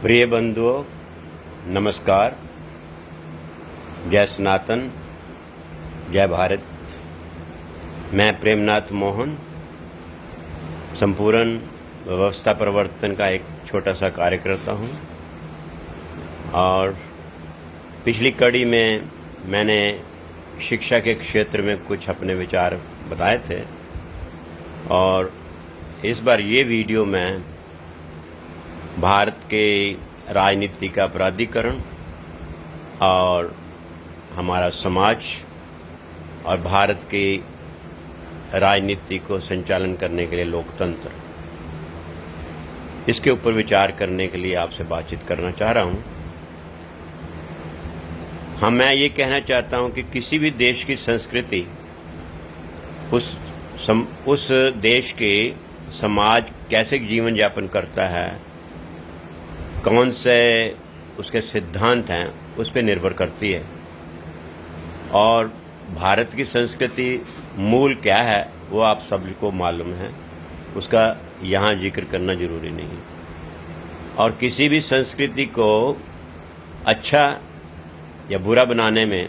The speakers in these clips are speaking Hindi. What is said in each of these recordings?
प्रिय बंधुओं, नमस्कार। जय सनातन, जय भारत। मैं प्रेमनाथ मोहन संपूर्ण व्यवस्था परिवर्तन का एक छोटा सा कार्यकर्ता हूं। और पिछली कड़ी में मैंने शिक्षा के क्षेत्र में कुछ अपने विचार बताए थे, और इस बार ये वीडियो में भारत के राजनीति का अपराधीकरण और हमारा समाज और भारत की राजनीति को संचालन करने के लिए लोकतंत्र, इसके ऊपर विचार करने के लिए आपसे बातचीत करना चाह रहा हूं। मैं ये कहना चाहता हूं कि किसी भी देश की संस्कृति उस देश के समाज कैसे जीवन यापन करता है, कौन से उसके सिद्धांत हैं, उस पर निर्भर करती है। और भारत की संस्कृति मूल क्या है वो आप सबको मालूम है, उसका यहाँ जिक्र करना जरूरी नहीं। और किसी भी संस्कृति को अच्छा या बुरा बनाने में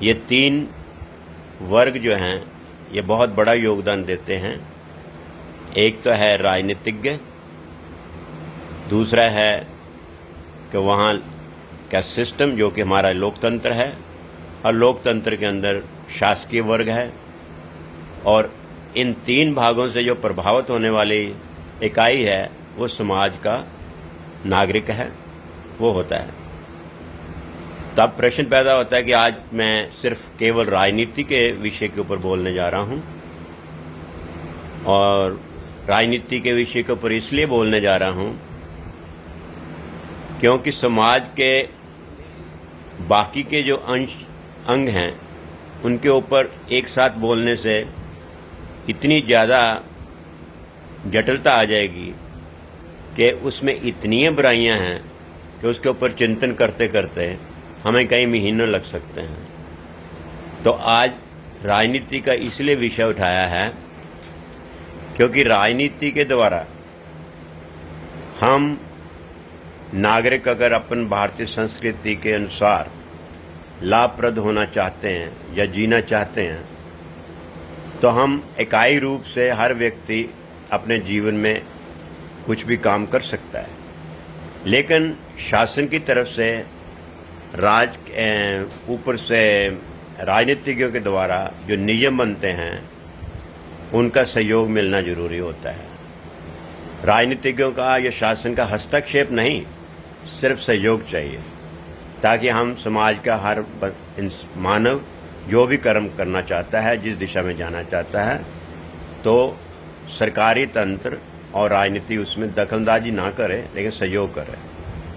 ये तीन वर्ग जो हैं ये बहुत बड़ा योगदान देते हैं। एक तो है राजनीतिज्ञ, दूसरा है कि वहाँ का सिस्टम जो कि हमारा लोकतंत्र है, और लोकतंत्र के अंदर शासकीय वर्ग है, और इन तीन भागों से जो प्रभावित होने वाली इकाई है वो समाज का नागरिक है, वो होता है। तब प्रश्न पैदा होता है कि आज मैं सिर्फ केवल राजनीति के विषय के ऊपर बोलने जा रहा हूँ, और राजनीति के विषय के ऊपर इसलिए बोलने जा रहा हूँ क्योंकि समाज के बाकी के जो अंग हैं उनके ऊपर एक साथ बोलने से इतनी ज़्यादा जटिलता आ जाएगी कि उसमें इतनी बुराइयां हैं कि उसके ऊपर चिंतन करते करते हमें कई महीनों लग सकते हैं। तो आज राजनीति का इसलिए विषय उठाया है क्योंकि राजनीति के द्वारा हम नागरिक अगर अपन भारतीय संस्कृति के अनुसार लाभप्रद होना चाहते हैं या जीना चाहते हैं, तो हम इकाई रूप से हर व्यक्ति अपने जीवन में कुछ भी काम कर सकता है। लेकिन शासन की तरफ से ऊपर से राजनीतिज्ञों के द्वारा जो नियम बनते हैं उनका सहयोग मिलना जरूरी होता है। राजनीतिज्ञों का या शासन का हस्तक्षेप नहीं, सिर्फ सहयोग चाहिए, ताकि हम समाज का हर मानव जो भी कर्म करना चाहता है, जिस दिशा में जाना चाहता है, तो सरकारी तंत्र और राजनीति उसमें दखलंदाजी ना करे, लेकिन सहयोग करे।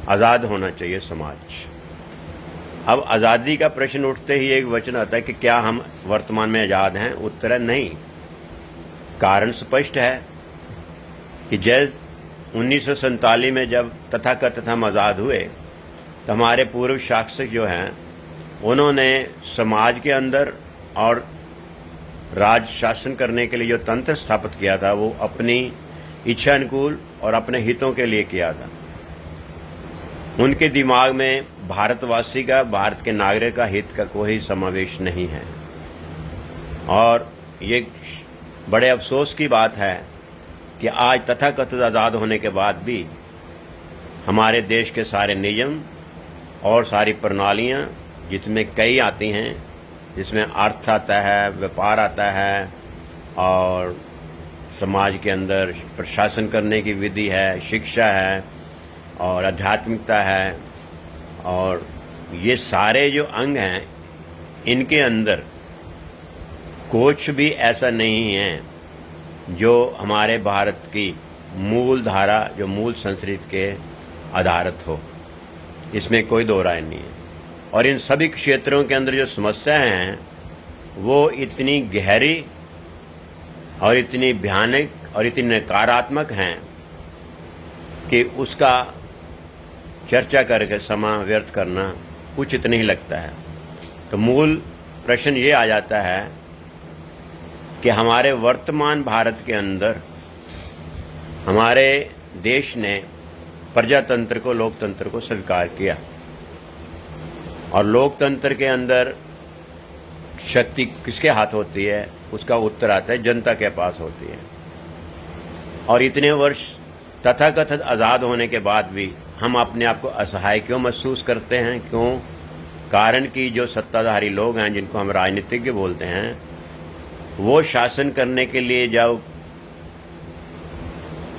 आज़ाद होना चाहिए समाज। अब आज़ादी का प्रश्न उठते ही एक वचन आता है कि क्या हम वर्तमान में आज़ाद हैं? उत्तर है नहीं। कारण स्पष्ट है कि जब 1947 में जब तथाकथित हम आज़ाद हुए, तो हमारे पूर्व शासक जो हैं उन्होंने समाज के अंदर और राज शासन करने के लिए जो तंत्र स्थापित किया था वो अपनी इच्छा अनुकूल और अपने हितों के लिए किया था। उनके दिमाग में भारतवासी का, भारत के नागरिक का हित का कोई समावेश नहीं है। और ये बड़े अफसोस की बात है कि आज तथाकथित आज़ाद होने के बाद भी हमारे देश के सारे नियम और सारी प्रणालियां, जिसमें कई आती हैं, जिसमें अर्थ आता है, व्यापार आता है, और समाज के अंदर प्रशासन करने की विधि है, शिक्षा है और आध्यात्मिकता है, और ये सारे जो अंग हैं इनके अंदर कुछ भी ऐसा नहीं है जो हमारे भारत की मूल धारा, जो मूल संस्कृति के आधारित हो। इसमें कोई दो राय नहीं है। और इन सभी क्षेत्रों के अंदर जो समस्याएं हैं वो इतनी गहरी और इतनी भयानक और इतनी नकारात्मक हैं कि उसका चर्चा करके समय व्यर्थ करना उचित नहीं लगता है। तो मूल प्रश्न ये आ जाता है कि हमारे वर्तमान भारत के अंदर हमारे देश ने प्रजातंत्र को, लोकतंत्र को स्वीकार किया। और लोकतंत्र के अंदर शक्ति किसके हाथ होती है, उसका उत्तर आता है जनता के पास होती है। और इतने वर्ष तथाकथित आज़ाद होने के बाद भी हम अपने आप को असहाय क्यों महसूस करते हैं? क्यों? कारण कि जो सत्ताधारी लोग हैं, जिनको हम राजनीतिज्ञ बोलते हैं, वो शासन करने के लिए जब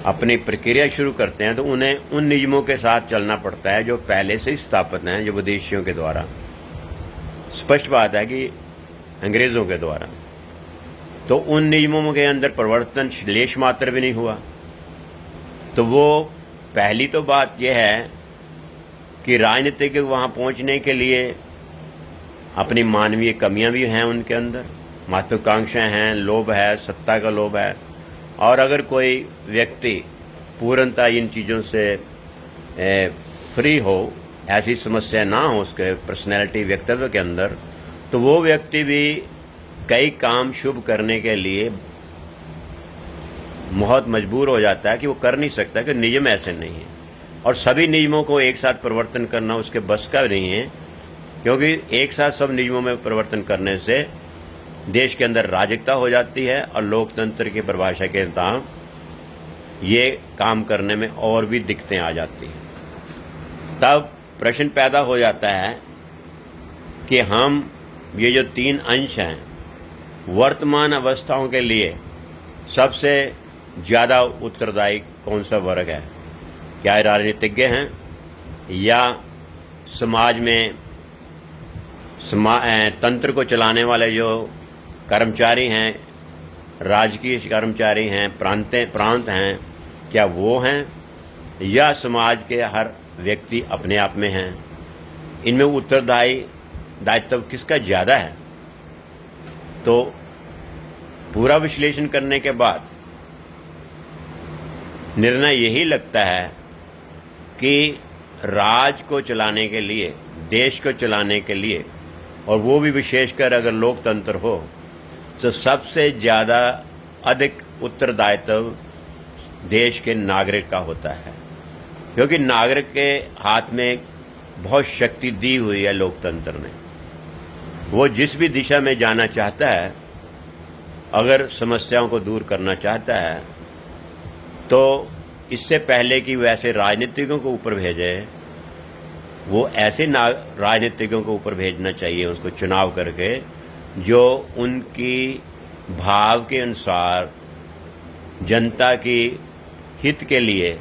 अपनी प्रक्रिया शुरू करते हैं तो उन्हें उन नियमों के साथ चलना पड़ता है जो पहले से ही स्थापित हैं, जो विदेशियों के द्वारा। स्पष्ट बात है कि अंग्रेज़ों के द्वारा। तो उन नियमों के अंदर परिवर्तन लेश मात्र भी नहीं हुआ। तो वो पहली तो बात यह है कि राजनीतिक वहाँ पहुँचने के लिए अपनी मानवीय कमियां भी हैं उनके अंदर, महत्वाकांक्षाएं हैं, लोभ है, सत्ता का लोभ है। और अगर कोई व्यक्ति पूर्णतः इन चीज़ों से फ्री हो, ऐसी समस्या ना हो उसके पर्सनैलिटी व्यक्तित्व के अंदर, तो वो व्यक्ति भी कई काम शुभ करने के लिए बहुत मजबूर हो जाता है कि वो कर नहीं सकता, कि नियम ऐसे नहीं है। और सभी नियमों को एक साथ परिवर्तन करना उसके बस का नहीं है, क्योंकि एक साथ सब नियमों में परिवर्तन करने से देश के अंदर राजकता हो जाती है और लोकतंत्र की परिभाषा के तहत ये काम करने में और भी दिक्कतें आ जाती हैं। तब प्रश्न पैदा हो जाता है कि हम ये जो 3 अंश हैं, वर्तमान अवस्थाओं के लिए सबसे ज़्यादा उत्तरदायी कौन सा वर्ग है? क्या ये राजनीतिज्ञ हैं या समाज में तंत्र को चलाने वाले जो कर्मचारी हैं, राजकीय कर्मचारी हैं, प्रांत हैं, क्या वो हैं, या समाज के हर व्यक्ति अपने आप में हैं? इनमें दायित्व किसका ज़्यादा है? तो पूरा विश्लेषण करने के बाद निर्णय यही लगता है कि राज को चलाने के लिए, देश को चलाने के लिए, और वो भी विशेषकर अगर लोकतंत्र हो, तो सबसे ज़्यादा अधिक उत्तरदायित्व देश के नागरिक का होता है, क्योंकि नागरिक के हाथ में बहुत शक्ति दी हुई है लोकतंत्र ने। वो जिस भी दिशा में जाना चाहता है, अगर समस्याओं को दूर करना चाहता है, तो इससे पहले कि वैसे राजनीतिकों को ऊपर भेजे, वो ऐसे राजनीतिकों को ऊपर भेजना चाहिए उसको चुनाव करके, जो उनकी भाव के अनुसार जनता की हित के लिए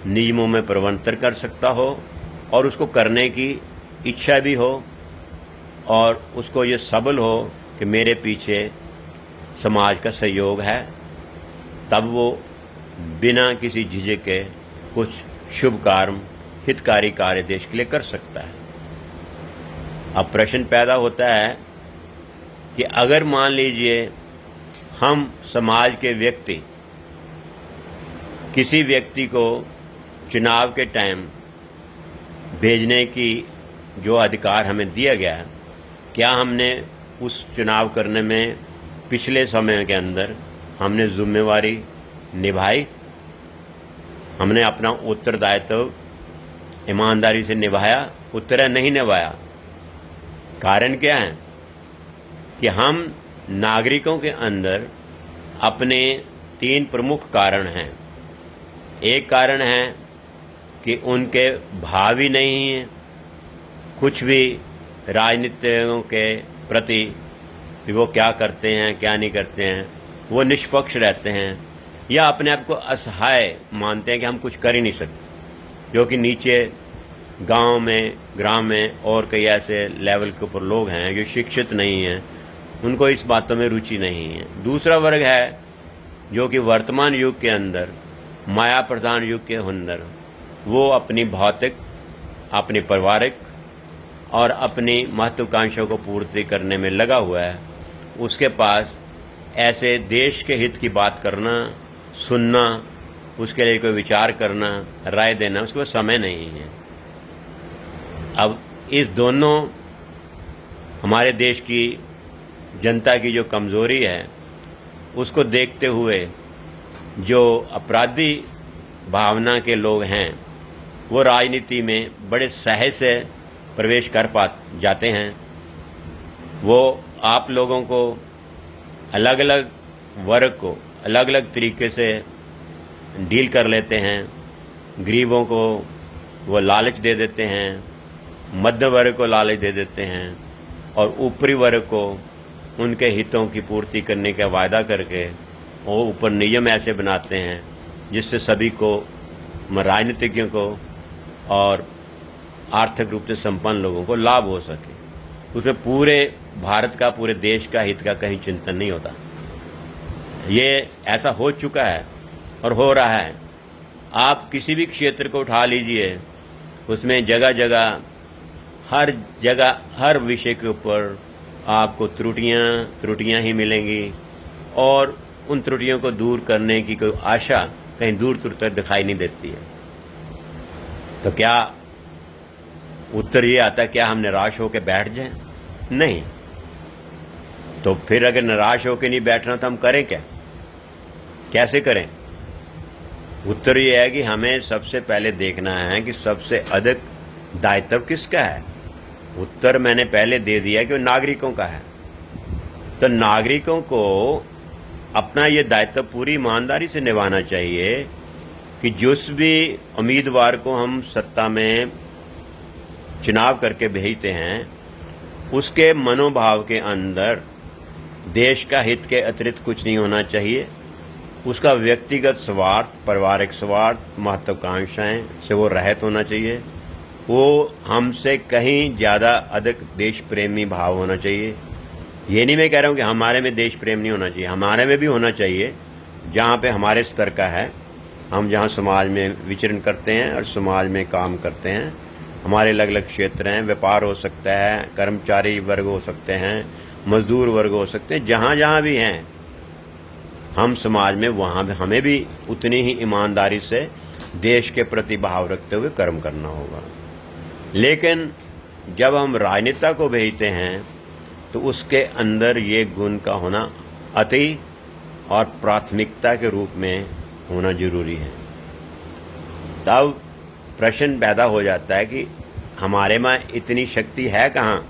नियमों में परिवर्तन कर सकता हो और उसको करने की इच्छा भी हो, और उसको ये सबल हो कि मेरे पीछे समाज का सहयोग है। तब वो बिना किसी झिझक के कुछ शुभ कार्य, हितकारी कार्य देश के लिए कर सकता है। अब प्रश्न पैदा होता है कि अगर मान लीजिए हम समाज के व्यक्ति किसी व्यक्ति को चुनाव के टाइम भेजने की जो अधिकार हमें दिया गया है, क्या हमने उस चुनाव करने में पिछले समय के अंदर हमने जिम्मेवारी निभाई? हमने अपना उत्तरदायित्व ईमानदारी से निभाया? उत्तर है नहीं निभाया। कारण क्या है कि हम नागरिकों के अंदर अपने 3 प्रमुख कारण हैं। एक कारण है कि उनके भाव ही नहीं हैं, कुछ भी राजनीतिकों के प्रति कि वो क्या करते हैं क्या नहीं करते हैं, वो निष्पक्ष रहते हैं, या अपने आप को असहाय मानते हैं कि हम कुछ कर ही नहीं सकते, जो कि नीचे गांव में, ग्राम में और कई ऐसे लेवल के ऊपर लोग हैं जो शिक्षित नहीं हैं, उनको इस बातों में रुचि नहीं है। दूसरा वर्ग है जो कि वर्तमान युग के अंदर, माया प्रधान युग के अंदर, वो अपनी भौतिक, अपनी पारिवारिक और अपनी महत्वाकांक्षाओं को पूर्ति करने में लगा हुआ है। उसके पास ऐसे देश के हित की बात करना, सुनना, उसके लिए कोई विचार करना, राय देना, उसके पास समय नहीं है। अब इस दोनों हमारे देश की जनता की जो कमज़ोरी है, उसको देखते हुए जो अपराधी भावना के लोग हैं, वो राजनीति में बड़े सहज से प्रवेश कर जाते हैं। वो आप लोगों को, अलग अलग वर्ग को अलग अलग तरीके से डील कर लेते हैं। गरीबों को वो लालच दे देते हैं, मध्य वर्ग को लालच दे देते हैं, और ऊपरी वर्ग को उनके हितों की पूर्ति करने का वायदा करके वो ऊपर नियम ऐसे बनाते हैं जिससे सभी को, राजनीतिज्ञों को और आर्थिक रूप से संपन्न लोगों को लाभ हो सके। उसमें पूरे भारत का, पूरे देश का हित का कहीं चिंतन नहीं होता। ये ऐसा हो चुका है और हो रहा है। आप किसी भी क्षेत्र को उठा लीजिए, उसमें जगह जगह हर विषय के ऊपर आपको त्रुटियां ही मिलेंगी, और उन त्रुटियों को दूर करने की कोई आशा कहीं दूर दूर तक दिखाई नहीं देती है। तो क्या उत्तर ये आता है क्या हम निराश होकर बैठ जाएं? नहीं। तो फिर अगर निराश होकर नहीं बैठना तो हम करें क्या, कैसे करें? उत्तर ये है कि हमें सबसे पहले देखना है कि सबसे अधिक दायित्व किसका है। उत्तर मैंने पहले दे दिया कि वो नागरिकों का है। तो नागरिकों को अपना ये दायित्व पूरी ईमानदारी से निभाना चाहिए कि जिस भी उम्मीदवार को हम सत्ता में चुनाव करके भेजते हैं, उसके मनोभाव के अंदर देश का हित के अतिरिक्त कुछ नहीं होना चाहिए। उसका व्यक्तिगत स्वार्थ, पारिवारिक स्वार्थ, महत्वाकांक्षाएं से वो रहित होना चाहिए। वो हमसे कहीं ज़्यादा अधिक देश प्रेमी भाव होना चाहिए। ये नहीं मैं कह रहा हूँ कि हमारे में देश प्रेम नहीं होना चाहिए, हमारे में भी होना चाहिए, जहाँ पे हमारे स्तर का है। हम जहाँ समाज में विचरण करते हैं और समाज में काम करते हैं, हमारे अलग अलग क्षेत्र हैं। व्यापार हो सकता है, कर्मचारी वर्ग हो सकते हैं, मजदूर वर्ग हो सकते हैं। जहाँ जहाँ भी हैं हम समाज में, वहाँ हमें भी उतनी ही ईमानदारी से देश के प्रति भाव रखते हुए कर्म करना होगा। लेकिन जब हम राजनेता को भेजते हैं तो उसके अंदर ये गुण का होना अति और प्राथमिकता के रूप में होना जरूरी है। तब प्रश्न पैदा हो जाता है कि हमारे में इतनी शक्ति है कहाँ।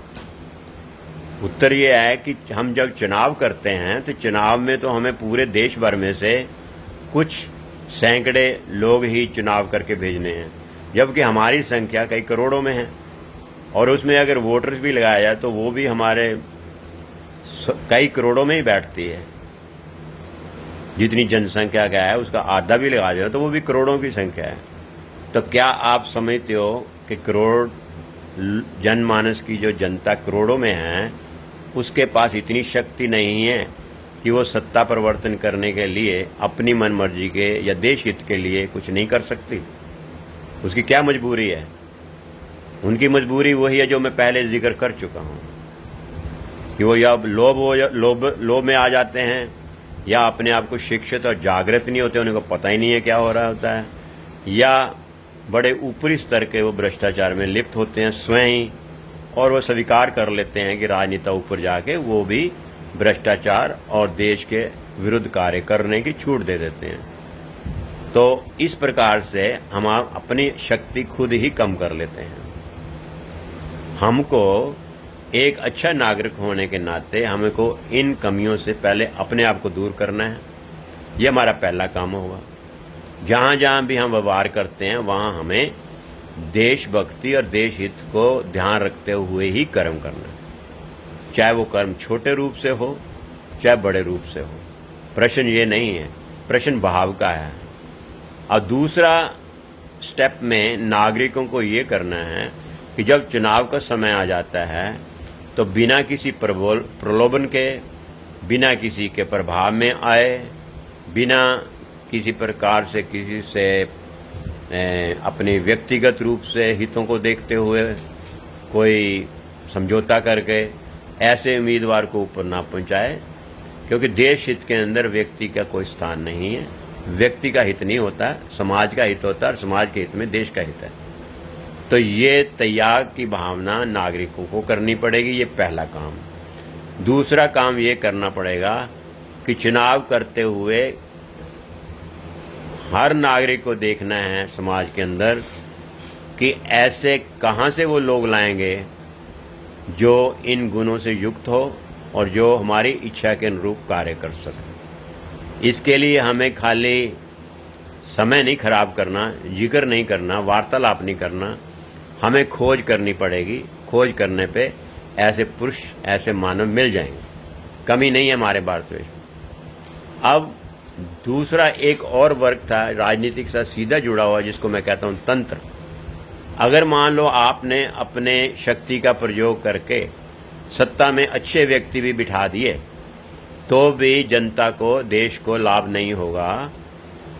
उत्तर ये है कि हम जब चुनाव करते हैं तो चुनाव में तो हमें पूरे देश भर में से कुछ सैकड़े लोग ही चुनाव करके भेजने हैं, जबकि हमारी संख्या कई करोड़ों में है। और उसमें अगर वोटर्स भी लगाया जाए तो वो भी हमारे कई करोड़ों में ही बैठती है। जितनी जनसंख्या का है उसका आधा भी लगा जाए तो वो भी करोड़ों की संख्या है। तो क्या आप समझते हो कि करोड़ जनमानस की जो जनता करोड़ों में है, उसके पास इतनी शक्ति नहीं है कि वो सत्ता परिवर्तन करने के लिए अपनी मनमर्जी के या देश हित के लिए कुछ नहीं कर सकती? उसकी क्या मजबूरी है? उनकी मजबूरी वही है जो मैं पहले जिक्र कर चुका हूँ कि वो या लोभ में आ जाते हैं, या अपने आप को शिक्षित और जागृत नहीं होते, उनको पता ही नहीं है क्या हो रहा होता है, या बड़े ऊपरी स्तर के वो भ्रष्टाचार में लिप्त होते हैं स्वयं ही, और वो स्वीकार कर लेते हैं कि राजनेता ऊपर जाके वो भी भ्रष्टाचार और देश के विरुद्ध कार्य करने की छूट दे देते हैं। तो इस प्रकार से हम अपनी शक्ति खुद ही कम कर लेते हैं। हमको एक अच्छा नागरिक होने के नाते हमको इन कमियों से पहले अपने आप को दूर करना है। ये हमारा पहला काम होगा। जहाँ जहाँ भी हम व्यवहार करते हैं वहाँ हमें देशभक्ति और देश हित को ध्यान रखते हुए ही कर्म करना है, चाहे वो कर्म छोटे रूप से हो चाहे बड़े रूप से हो। प्रश्न ये नहीं है, प्रश्न भाव का है। और दूसरा स्टेप में नागरिकों को ये करना है कि जब चुनाव का समय आ जाता है तो बिना किसी प्रलोभन के, बिना किसी के प्रभाव में आए, बिना किसी प्रकार से किसी से अपने व्यक्तिगत रूप से हितों को देखते हुए कोई समझौता करके ऐसे उम्मीदवार को ऊपर ना पहुंचाए, क्योंकि देश हित के अंदर व्यक्ति का कोई स्थान नहीं है। व्यक्ति का हित नहीं होता, समाज का हित होता है, और समाज के हित में देश का हित है। तो ये त्याग की भावना नागरिकों को करनी पड़ेगी, ये पहला काम। दूसरा काम ये करना पड़ेगा कि चुनाव करते हुए हर नागरिक को देखना है समाज के अंदर कि ऐसे कहाँ से वो लोग लाएंगे जो इन गुणों से युक्त हो और जो हमारी इच्छा के अनुरूप कार्य कर सके। इसके लिए हमें खाली समय नहीं खराब करना, जिक्र नहीं करना, वार्तालाप नहीं करना, हमें खोज करनी पड़ेगी। खोज करने पे ऐसे पुरुष, ऐसे मानव मिल जाएंगे, कमी नहीं है हमारे भारतवर्ष। अब दूसरा एक और वर्ग था राजनीतिक से सीधा जुड़ा हुआ, जिसको मैं कहता हूं तंत्र। अगर मान लो आपने अपने शक्ति का प्रयोग करके सत्ता में अच्छे व्यक्ति भी बिठा दिए तो भी जनता को, देश को लाभ नहीं होगा,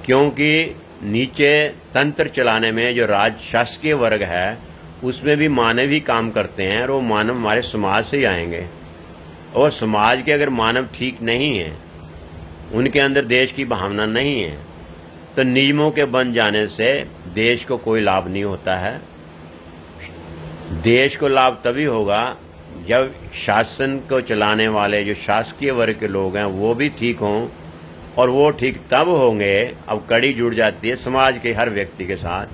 क्योंकि नीचे तंत्र चलाने में जो शासकीय वर्ग है उसमें भी मानव ही काम करते हैं और वो मानव हमारे समाज से ही आएंगे। और समाज के अगर मानव ठीक नहीं है, उनके अंदर देश की भावना नहीं है, तो नियमों के बन जाने से देश को कोई लाभ नहीं होता है। देश को लाभ तभी होगा जब शासन को चलाने वाले जो शासकीय वर्ग के लोग हैं वो भी ठीक हों, और वो ठीक तब होंगे, अब कड़ी जुड़ जाती है समाज के हर व्यक्ति के साथ,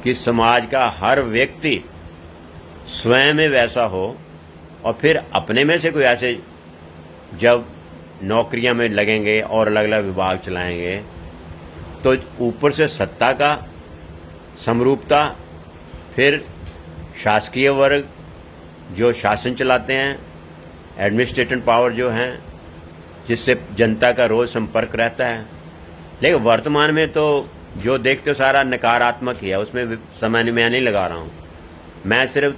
कि समाज का हर व्यक्ति स्वयं में वैसा हो। और फिर अपने में से कोई ऐसे जब नौकरियां में लगेंगे और अलग अलग विभाग चलाएंगे तो ऊपर से सत्ता का समरूपता, फिर शासकीय वर्ग जो शासन चलाते हैं, एडमिनिस्ट्रेटिव पावर जो हैं, जिससे जनता का रोज संपर्क रहता है। लेकिन वर्तमान में तो जो देखते हो सारा नकारात्मक ही है, उसमें समय मैं नहीं लगा रहा हूँ। मैं सिर्फ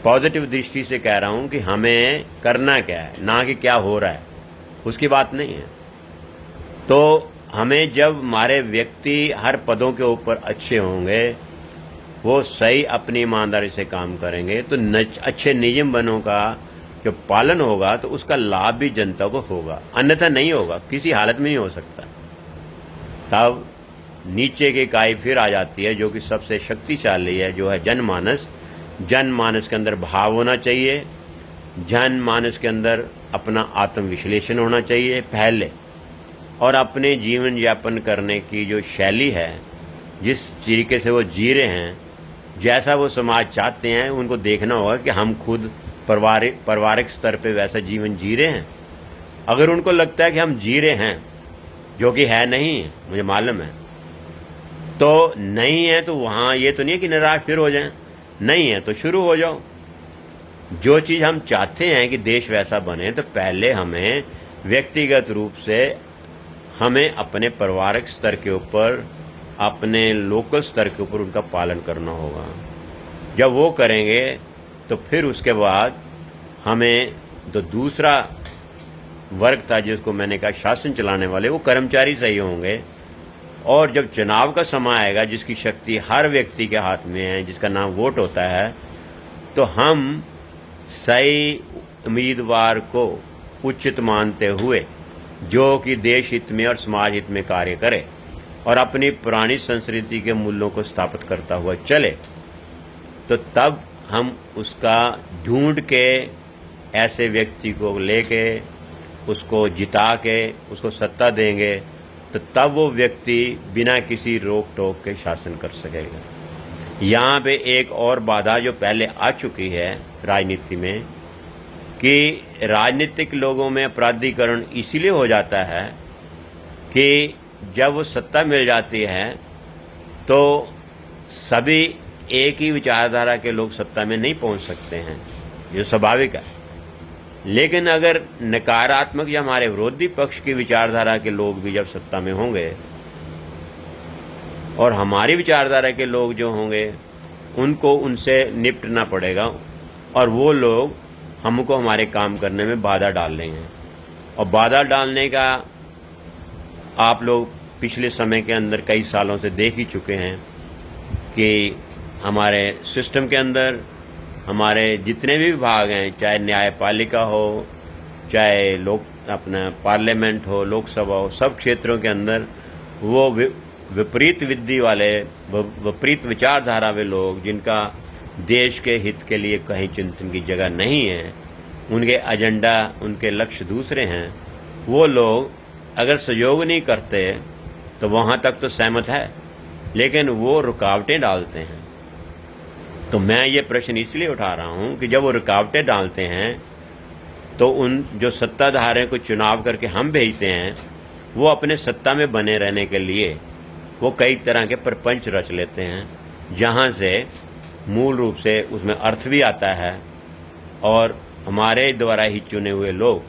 पॉजिटिव दृष्टि से कह रहा हूँ कि हमें करना क्या है, ना कि क्या हो रहा है, उसकी बात नहीं है। तो हमें जब हमारे व्यक्ति हर पदों के ऊपर अच्छे होंगे, वो सही अपनी ईमानदारी से काम करेंगे, तो अच्छे नियम बनों का जो पालन होगा तो उसका लाभ भी जनता को होगा, अन्यथा नहीं होगा, किसी हालत में नहीं हो सकता। तब नीचे की इकाई फिर आ जाती है जो कि सबसे शक्तिशाली है, जो है जनमानस। जनमानस के अंदर भाव होना चाहिए, जनमानस के अंदर अपना आत्मविश्लेषण होना चाहिए पहले, और अपने जीवन यापन करने की जो शैली है, जिस तरीके से वो जी रहे हैं, जैसा वो समाज चाहते हैं, उनको देखना होगा कि हम खुद पारिवारिक स्तर पे वैसा जीवन जी रहे हैं। अगर उनको लगता है कि हम जी रहे हैं, जो कि है नहीं, मुझे मालूम है, तो नहीं है तो वहाँ ये तो नहीं है कि निराश फिर हो जाएं, नहीं है तो शुरू हो जाओ। जो चीज़ हम चाहते हैं कि देश वैसा बने, तो पहले हमें व्यक्तिगत रूप से हमें अपने पारिवारिक स्तर के ऊपर, अपने लोकल स्तर के ऊपर उनका पालन करना होगा। जब वो करेंगे तो फिर उसके बाद हमें जो दूसरा वर्ग था जिसको मैंने कहा शासन चलाने वाले, वो कर्मचारी सही होंगे। और जब चुनाव का समय आएगा, जिसकी शक्ति हर व्यक्ति के हाथ में है, जिसका नाम वोट होता है, तो हम सही उम्मीदवार को उचित मानते हुए, जो कि देश हित में और समाज हित में कार्य करे और अपनी पुरानी संस्कृति के मूल्यों को स्थापित करता हुआ चले, तो तब हम उसका ढूंढ के ऐसे व्यक्ति को लेके उसको जिता के उसको सत्ता देंगे, तो तब वो व्यक्ति बिना किसी रोक टोक के शासन कर सकेगा। यहाँ पे एक और बाधा जो पहले आ चुकी है राजनीति में, कि राजनीतिक लोगों में अपराधीकरण इसीलिए हो जाता है कि जब वो सत्ता मिल जाती है तो सभी एक ही विचारधारा के लोग सत्ता में नहीं पहुंच सकते हैं, जो स्वाभाविक है। लेकिन अगर नकारात्मक या हमारे विरोधी पक्ष की विचारधारा के लोग भी जब सत्ता में होंगे, और हमारी विचारधारा के लोग जो होंगे, उनको उनसे निपटना पड़ेगा, और वो लोग हमको हमारे काम करने में बाधा डाल रहे हैं। और बाधा डालने का आप लोग पिछले समय के अंदर कई सालों से देख ही चुके हैं कि हमारे सिस्टम के अंदर हमारे जितने भी विभाग हैं, चाहे न्यायपालिका हो, चाहे अपना पार्लियामेंट हो, लोकसभा हो, सब क्षेत्रों के अंदर वो विपरीत विधि वाले, विपरीत विचारधारा वाले लोग, जिनका देश के हित के लिए कहीं चिंतन की जगह नहीं है, उनके एजेंडा, उनके लक्ष्य दूसरे हैं, वो लोग अगर सहयोग नहीं करते तो वहाँ तक तो सहमत है, लेकिन वो रुकावटें डालते हैं। तो मैं ये प्रश्न इसलिए उठा रहा हूं कि जब वो रुकावटें डालते हैं तो उन जो सत्ताधारियों को चुनाव करके हम भेजते हैं, वो अपने सत्ता में बने रहने के लिए वो कई तरह के प्रपंच रच लेते हैं, जहां से मूल रूप से उसमें अर्थ भी आता है और हमारे द्वारा ही चुने हुए लोग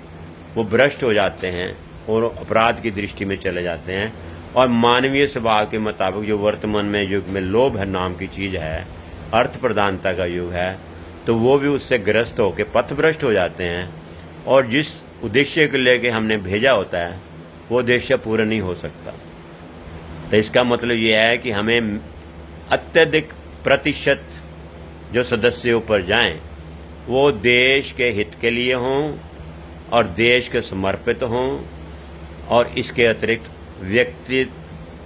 वो भ्रष्ट हो जाते हैं और अपराध की दृष्टि में चले जाते हैं। और मानवीय स्वभाव के मुताबिक जो वर्तमान में युग में लोभ है नाम की चीज़ है, अर्थ प्रधानता का युग है, तो वो भी उससे ग्रस्त होकर पथभ्रष्ट हो जाते हैं और जिस उद्देश्य को लेके हमने भेजा होता है वो उद्देश्य पूरा नहीं हो सकता। तो इसका मतलब ये है कि हमें अत्यधिक प्रतिशत जो सदस्य ऊपर जाएं वो देश के हित के लिए हों और देश के समर्पित हों और इसके अतिरिक्त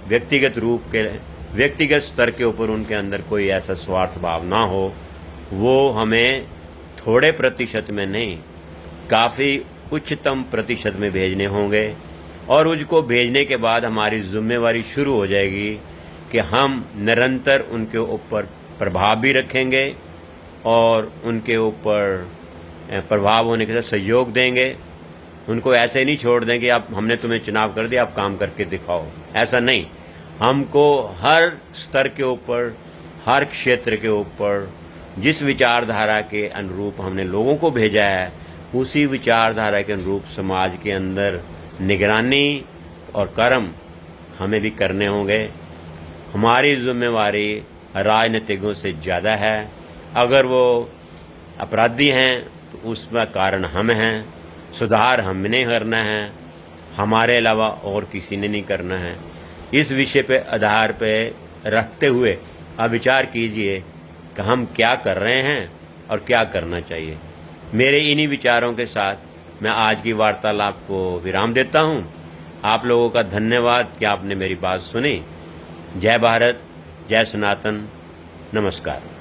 व्यक्तिगत रूप के व्यक्तिगत स्तर के ऊपर उनके अंदर कोई ऐसा स्वार्थ भाव ना हो। वो हमें थोड़े प्रतिशत में नहीं, काफ़ी उच्चतम प्रतिशत में भेजने होंगे और उसको भेजने के बाद हमारी जिम्मेवारी शुरू हो जाएगी कि हम निरंतर उनके ऊपर प्रभाव भी रखेंगे और उनके ऊपर प्रभाव होने के साथ सहयोग देंगे। उनको ऐसे नहीं छोड़ दें कि आप हमने तुम्हें चुनाव कर दिया, आप काम करके दिखाओ, ऐसा नहीं। हमको हर स्तर के ऊपर, हर क्षेत्र के ऊपर जिस विचारधारा के अनुरूप हमने लोगों को भेजा है, उसी विचारधारा के अनुरूप समाज के अंदर निगरानी और कर्म हमें भी करने होंगे। हमारी जिम्मेवारी राजनीतिकों से ज़्यादा है। अगर वो अपराधी हैं तो उसका कारण हम हैं, सुधार हमने करना है, हमारे अलावा और किसी ने नहीं करना है। इस विषय पे आधार पे रखते हुए आप विचार कीजिए कि हम क्या कर रहे हैं और क्या करना चाहिए। मेरे इन्हीं विचारों के साथ मैं आज की वार्तालाप को विराम देता हूं। आप लोगों का धन्यवाद कि आपने मेरी बात सुनी। जय भारत, जय सनातन, नमस्कार।